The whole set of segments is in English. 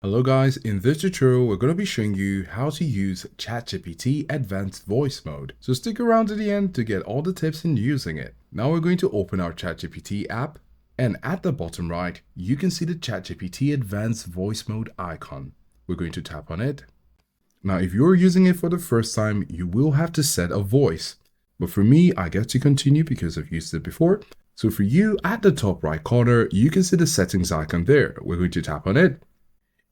Hello guys, in this tutorial we're going to be showing you how to use ChatGPT Advanced Voice Mode. So stick around to the end to get all the tips in using it. Now we're going to open our ChatGPT app, and at the bottom right you can see the ChatGPT Advanced Voice Mode icon. We're going to tap on it. Now if you're using it for the first time, you will have to set a voice. But for me, I get to continue because I've used it before. So for you, at the top right corner, you can see the settings icon there. We're going to tap on it.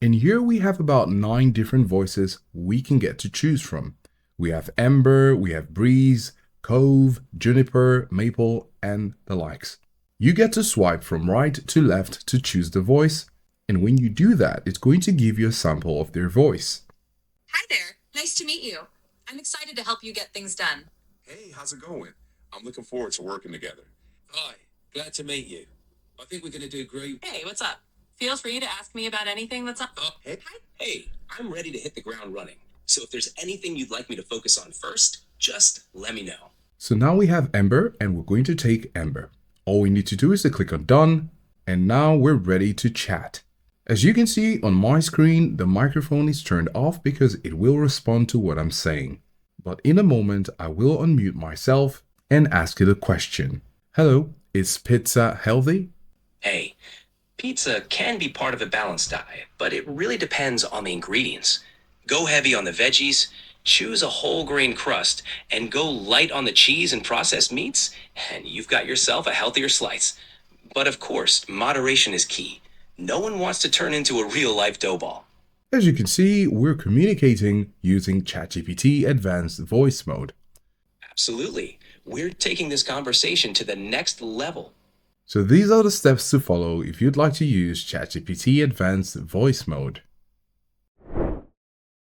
And here we have about 9 different voices we can get to choose from. We have Ember, we have Breeze, Cove, Juniper, Maple, and the likes. You get to swipe from right to left to choose the voice. And when you do that, it's going to give you a sample of their voice. Hi there. Nice to meet you. I'm excited to help you get things done. Hey, how's it going? I'm looking forward to working together. Hi, glad to meet you. I think we're going to do great. Hey, what's up? Feels free to ask me about anything that's up. Hey, I'm ready to hit the ground running. So if there's anything you'd like me to focus on first, just let me know. So now we have Ember and we're going to take Ember. All we need to do is to click on Done, and now we're ready to chat. As you can see on my screen, the microphone is turned off because it will respond to what I'm saying. But in a moment, I will unmute myself and ask it a question. Hello, is pizza healthy? Hey, pizza can be part of a balanced diet, but it really depends on the ingredients. Go heavy on the veggies, choose a whole grain crust, and go light on the cheese and processed meats, and you've got yourself a healthier slice. But of course, moderation is key. No one wants to turn into a real-life dough ball. As you can see, we're communicating using ChatGPT Advanced Voice Mode. Absolutely. We're taking this conversation to the next level. So these are the steps to follow if you'd like to use ChatGPT Advanced Voice Mode.